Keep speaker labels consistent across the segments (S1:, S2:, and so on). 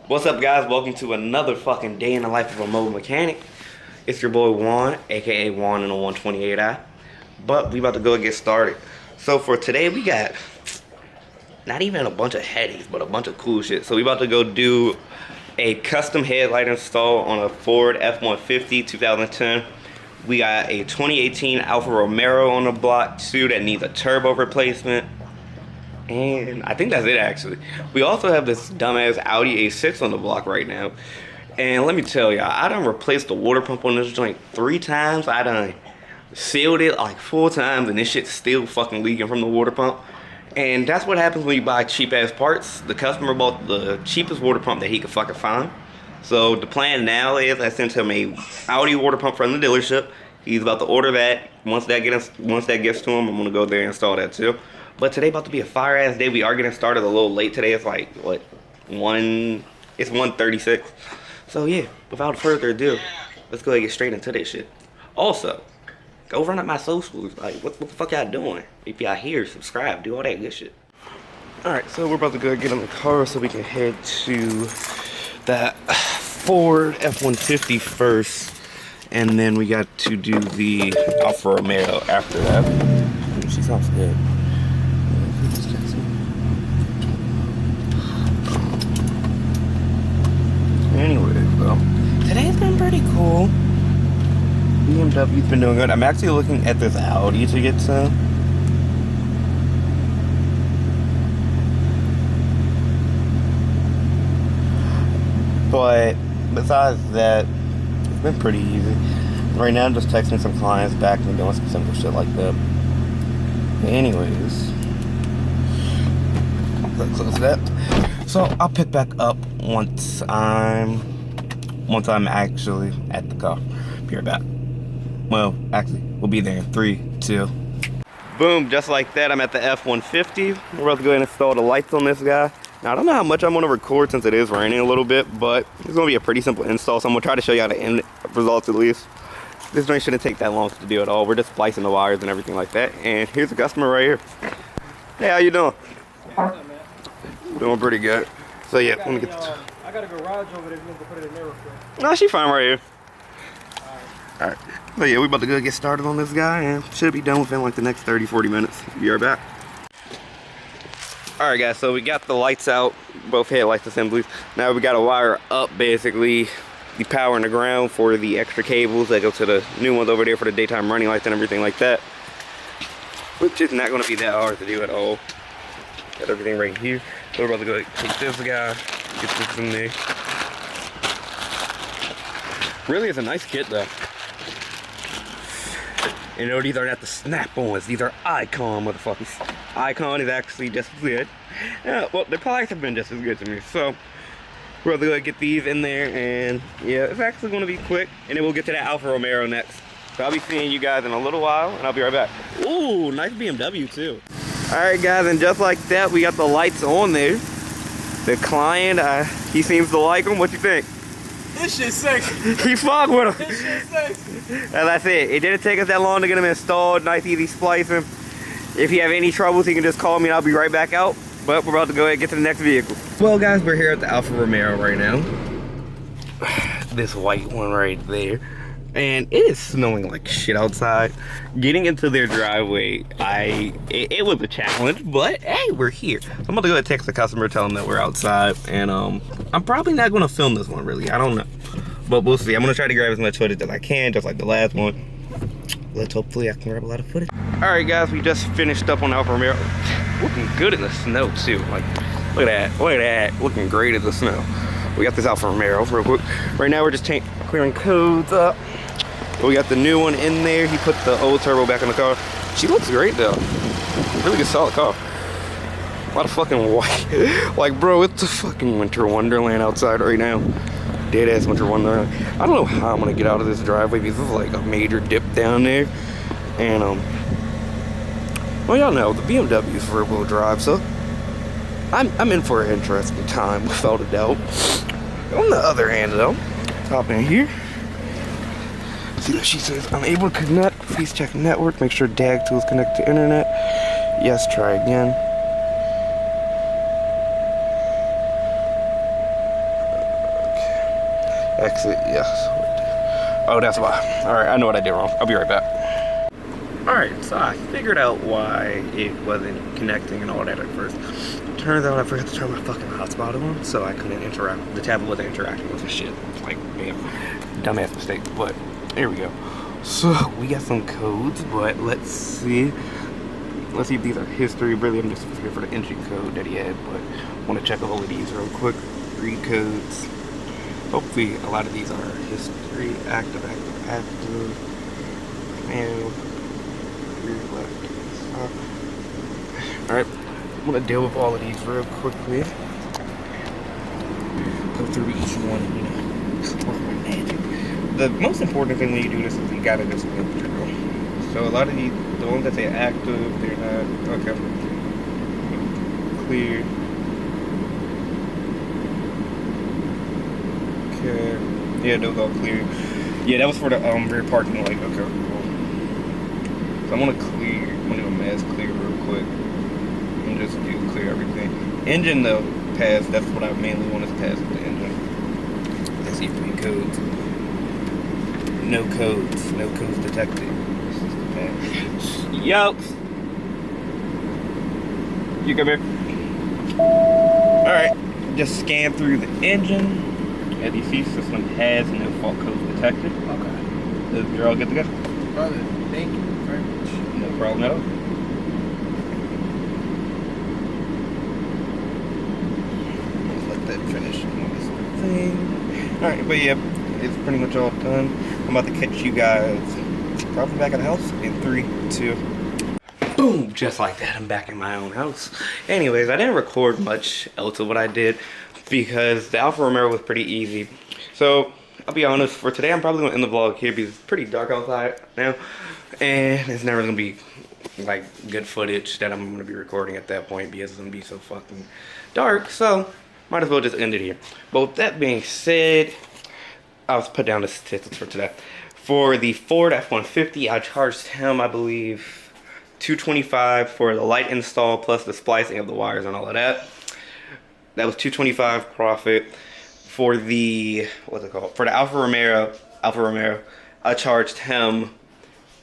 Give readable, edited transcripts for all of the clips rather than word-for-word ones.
S1: What's up, guys? Welcome to another fucking day in the life of a mobile mechanic. It's your boy Juan, aka Juan in a 128i. But we about to go and get started. So for today, we got not even a bunch of headaches, but a bunch of cool shit. So we about to go do a custom headlight install on a Ford F150 2010. We got a 2018 Alfa Romeo on the block too that needs a turbo replacement. And I think that's it, actually. We also have this dumbass Audi A6 on the block right now. And let me tell y'all, I done replaced the water pump on this joint 3 times. I done sealed it like 4 times, and this shit's still fucking leaking from the water pump. And that's what happens when you buy cheap ass parts. The customer bought the cheapest water pump that he could fucking find. So the plan now is I sent him a Audi water pump from the dealership. He's about to order that. Once that gets to him, I'm gonna go there and install that too. But today about to be a fire ass day. We are getting started a little late today. It's like what, it's 1:36. So yeah, without further ado, let's go ahead and get straight into this shit. Also, go run up my socials. Like, what the fuck y'all doing? If y'all here, subscribe, do all that good shit. Alright, so we're about to go get in the car so we can head to that Ford F-150 first. And then we got to do the Alfa Romeo after that. She sounds good. Anyway, well, today's been pretty cool. BMW's been doing good. I'm actually looking at this Audi to get some. But besides that, it's been pretty easy. Right now I'm just texting some clients back and doing some simple shit like that. But anyways, let's close that. So I'll pick back up once I'm actually at the car. Be right back. Well, actually, we'll be there in 3, 2. Boom, just like that, I'm at the F-150. We're about to go ahead and install the lights on this guy. Now, I don't know how much I'm going to record since it is raining a little bit, but it's going to be a pretty simple install, so I'm going to try to show you how the end results at least. This joint shouldn't take that long to do at all. We're just splicing the wires and everything like that. And here's the customer right here. Hey, how you doing? Doing pretty good. So yeah, let me get
S2: I got a garage over there if you want to put it in there real quick.
S1: No, she fine right here. Alright. So yeah, we about to go get started on this guy and should be done within like the next 30-40 minutes. Be right back. Alright guys, so we got the lights out, both headlights assemblies. Now we got to wire up basically the power and the ground for the extra cables that go to the new ones over there for the daytime running lights and everything like that. Which is not going to be that hard to do at all. Got everything right here. So we're about to go take this guy, get this in there. Really, it's a nice kit though. You know, these are not the snap-ons, these are Icon motherfuckers. Icon is actually just as good. Well, their products have been just as good to me. So we're about to go get these in there, and yeah, it's actually going to be quick. And then we'll get to that Alfa Romeo next. So I'll be seeing you guys in a little while, and I'll be right back. Ooh, nice BMW too. Alright guys, and just like that, we got the lights on there. The client, he seems to like them. What you think?
S2: This shit's sexy.
S1: He fuck with them.
S2: This shit's sexy.
S1: And that's it. It didn't take us that long to get them installed. Nice, easy splicing. If you have any troubles, you can just call me and I'll be right back out. But we're about to go ahead and get to the next vehicle. Well guys, we're here at the Alfa Romeo right now. This white one right there. And it is snowing like shit outside. Getting into their driveway, it was a challenge, but hey, we're here. So I'm about to go ahead and text the customer, tell them that we're outside, and I'm probably not gonna film this one really. I don't know, but we'll see. I'm gonna try to grab as much footage as I can, just like the last one. Let's hopefully I can grab a lot of footage. All right, guys, we just finished up on Alfa Romeo. Looking good in the snow too. Like, look at that, looking great in the snow. We got this Alfa Romeo real quick. Right now we're just clearing codes up. We got the new one in there. He put the old turbo back in the car. She looks great though. Really good, solid car. A lot of fucking white. Like, bro, it's a fucking winter wonderland outside right now. Dead ass winter wonderland. I don't know how I'm gonna get out of this driveway because this is like a major dip down there. And well, y'all know the BMW is rear-wheel drive, so I'm in for an interesting time without a doubt. On the other hand though, hop in here. See that she says, unable to connect, please check network, make sure DAG tools connect to internet. Yes, try again. Exit, yes. Oh, that's why. Alright, I know what I did wrong. I'll be right back. Alright, so I figured out why it wasn't connecting and all that at first. Turns out I forgot to turn my fucking hotspot on, so I couldn't interact. The tablet wasn't interacting with the shit. Like, damn, dumbass mistake. But, here we go. So, we got some codes, but let's see. Let's see if these are history. Really, I'm just here for the engine code that he had, but I want to check all of these real quick. Read codes. Hopefully, a lot of these are history. Active, manual, rear, left, stop. Alright, I'm going to deal with all of these real quickly. Go through each one, you know, work my magic. The most important thing when you do this is you got to just look through. So a lot of these, the ones that say active, they're not, okay. Clear. Okay. Yeah, those all clear. Yeah, that was for the rear parking light. Okay, cool. So I'm gonna do a mass clear real quick. And just do clear everything. Engine though, pass. That's what I mainly want to pass with the engine. Let's see 3 codes. No codes. No codes detected. Yo! You come here. Alright, just scan through the engine. As you see, system has no fault codes detected. Okay. You're all good to go?
S2: Brother, thank you very much.
S1: No problem at all. Let that finish this thing. Alright, but yeah, it's pretty much all done. I'm about to catch you guys probably back at the house in 3, 2. Boom! Just like that, I'm back in my own house. Anyways, I didn't record much else of what I did because the Alfa Romeo was pretty easy. So, I'll be honest, for today I'm probably going to end the vlog here because it's pretty dark outside now. And it's never going to be like good footage that I'm going to be recording at that point because it's going to be so fucking dark. So, might as well just end it here. But with that being said, I'll put down the statistics for today. For the Ford F-150, I charged him, I believe, $225 for the light install plus the splicing of the wires and all of that. That was $225 profit. For the, what's it called? For the Alfa Romeo, I charged him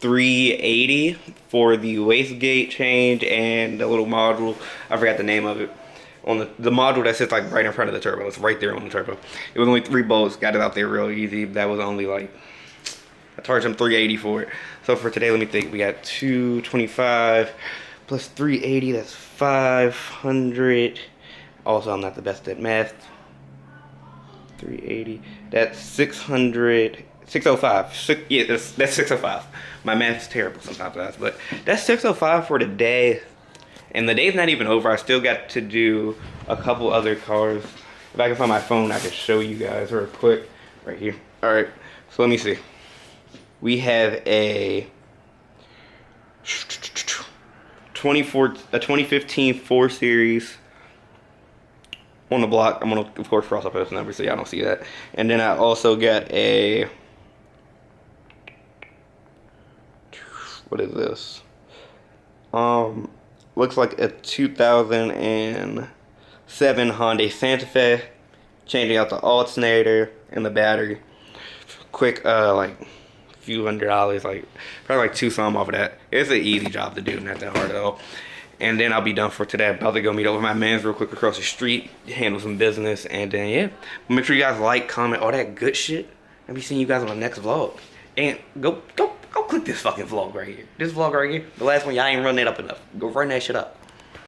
S1: $380 for the wastegate change and the little module. I forgot the name of it. On the module that sits like right in front of the turbo. It's right there on the turbo. It was only 3 bolts. Got it out there real easy. That was only like, I charged him $380 for it. So for today, let me think. We got $225 plus $380. That's $500. Also, I'm not the best at math. 380. That's 600. 605. Yeah, that's 605. My math's terrible sometimes, guys. But that's 605 for the day. And the day's not even over. I still got to do a couple other cars. If I can find my phone, I can show you guys real quick. Right here. Alright, so let me see. We have a 2015 4 Series on the block. I'm going to, of course, cross off those numbers so y'all don't see that. And then I also got a, what is this? Looks like a 2007 Hyundai Santa Fe. Changing out the alternator and the battery. Quick, like, few $100, like, probably like 2 some off of that. It's an easy job to do, not that hard at all. And then I'll be done for today. I'm about to go meet up with my mans real quick across the street, handle some business, and then, yeah. Make sure you guys like, comment, all that good shit. I'll be seeing you guys on the next vlog. And go click this fucking vlog right here. This vlog right here, the last one, y'all ain't run that up enough. Go run that shit up.